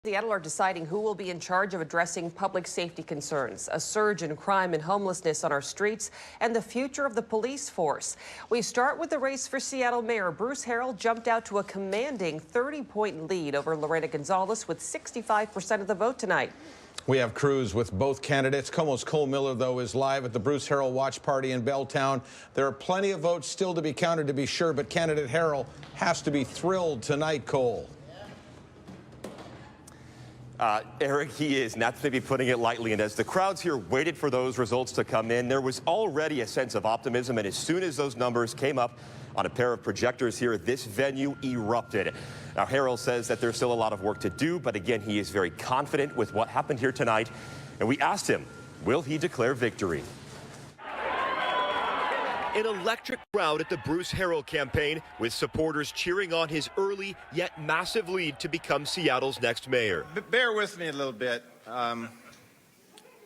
Seattle are deciding who will be in charge of addressing public safety concerns, a surge in crime and homelessness on our streets, and the future of the police force. We start with the race for Seattle Mayor. Bruce Harrell jumped out to a commanding 30-point lead over Lorena Gonzalez with 65% of the vote tonight. We have crews with both candidates. KOMO's Cole Miller, though, is live at the Bruce Harrell watch party in Belltown. There are plenty of votes still to be counted, to be sure, but candidate Harrell has to be thrilled tonight, Cole. Eric, he is, not to be putting it lightly, and as the crowds here waited for those results to come in, there was already a sense of optimism, and as soon as those numbers came up on a pair of projectors here, this venue erupted. Now, Harrell says that there's still a lot of work to do, but again, he is very confident with what happened here tonight, and we asked him, will he declare victory? An electric crowd at the Bruce Harrell campaign, with supporters cheering on his early yet massive lead to become Seattle's next mayor. Bear with me a little bit.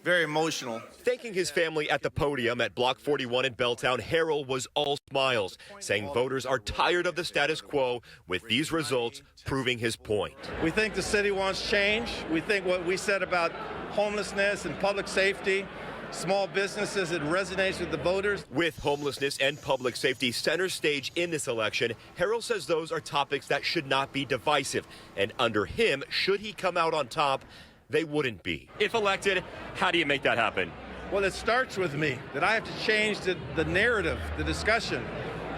Very emotional. Thanking his family at the podium at Block 41 in Belltown, Harrell was all smiles, saying voters are tired of the status quo, with these results proving his point. We think the city wants change. We think what we said about homelessness and public safety, small businesses, it resonates with the voters. With homelessness and public safety center stage in this election, Harrell says those are topics that should not be divisive. And under him, should he come out on top, they wouldn't be. If elected, how do you make that happen? Well, it starts with me, that I have to change the narrative, the discussion.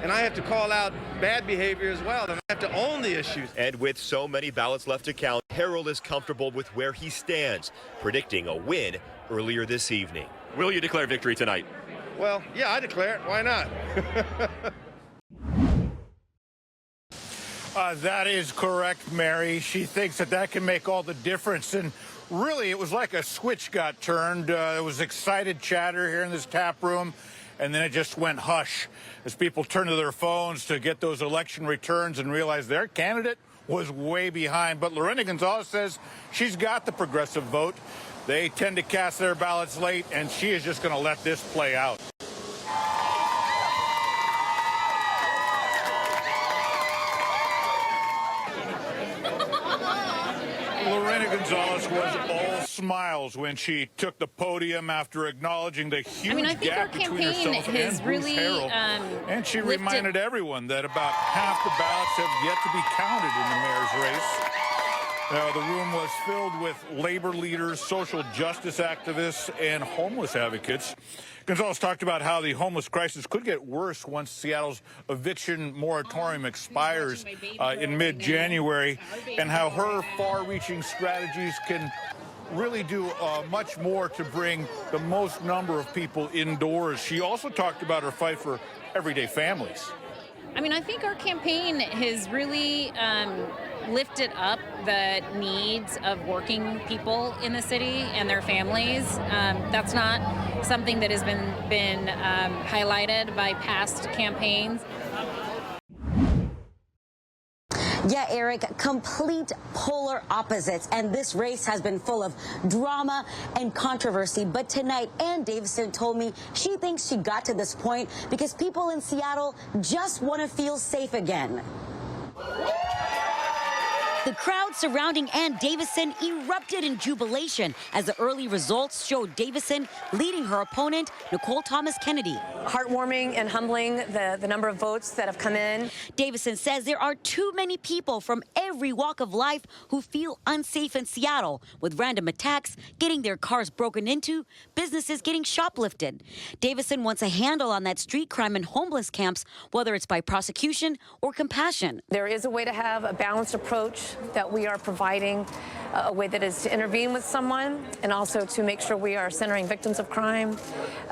And I have to call out bad behavior as well, and I have to own the issues. And with so many ballots left to count, Harrell is comfortable with where he stands, predicting a win earlier this evening. Will you declare victory tonight? Well, yeah, I declare it. Why not? That is correct, Mary. She thinks that can make all the difference. And really, it was like a switch got turned. There was excited chatter here in this tap room, and then it just went hush as people turned to their phones to get those election returns and realized their candidate was way behind. But Lorena Gonzalez says she's got the progressive vote. They tend to cast their ballots late, and she is just going to let this play out. Lorena Gonzalez was all smiles when she took the podium after acknowledging the huge gap between herself and Bruce Harrell. And she reminded everyone that about half the ballots have yet to be counted in the mayor's race. The room was filled with labor leaders, social justice activists, and homeless advocates. Gonzalez talked about how the homeless crisis could get worse once Seattle's eviction moratorium expires in mid-January, and how her far-reaching strategies can really do much more to bring the most number of people indoors. She also talked about her fight for everyday families. I think our campaign has really lifted up the needs of working people in the city and their families. That's not something that has been highlighted by past campaigns. Yeah, Eric, complete polar opposites. And this race has been full of drama and controversy. But tonight, Ann Davison told me she thinks she got to this point because people in Seattle just want to feel safe again. The crowd surrounding Ann Davison erupted in jubilation as the early results showed Davison leading her opponent, Nicole Thomas-Kennedy. Heartwarming and humbling, the number of votes that have come in. Davison says there are too many people from every walk of life who feel unsafe in Seattle, with random attacks, getting their cars broken into, businesses getting shoplifted. Davison wants a handle on that street crime and homeless camps, whether it's by prosecution or compassion. There is a way to have a balanced approach that we are providing, a way that is to intervene with someone and also to make sure we are centering victims of crime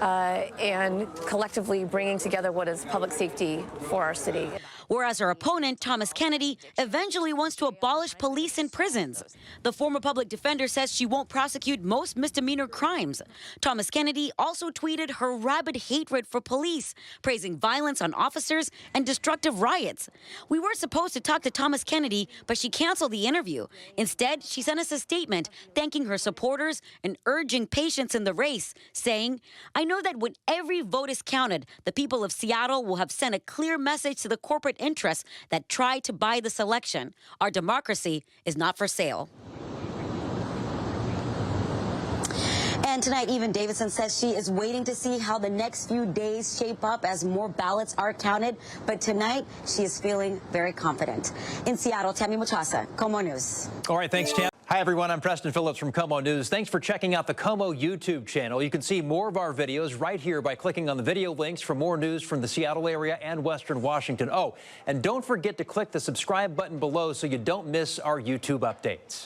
and collectively bringing together what is public safety for our city. Whereas her opponent, Thomas-Kennedy, eventually wants to abolish police and prisons. The former public defender says she won't prosecute most misdemeanor crimes. Thomas-Kennedy also tweeted her rabid hatred for police, praising violence on officers and destructive riots. We were supposed to talk to Thomas-Kennedy, but she canceled the interview. Instead, she sent us a statement thanking her supporters and urging patience in the race, saying, "I know that when every vote is counted, the people of Seattle will have sent a clear message to the corporate interests that try to buy this election. Our democracy is not for sale." And tonight, even Davison says she is waiting to see how the next few days shape up as more ballots are counted. But tonight, she is feeling very confident. In Seattle, Tammy Muchasa, KOMO News. All right, thanks, Tam. Hi, everyone. I'm Preston Phillips from KOMO News. Thanks for checking out the KOMO YouTube channel. You can see more of our videos right here by clicking on the video links for more news from the Seattle area and Western Washington. Oh, and don't forget to click the subscribe button below so you don't miss our YouTube updates.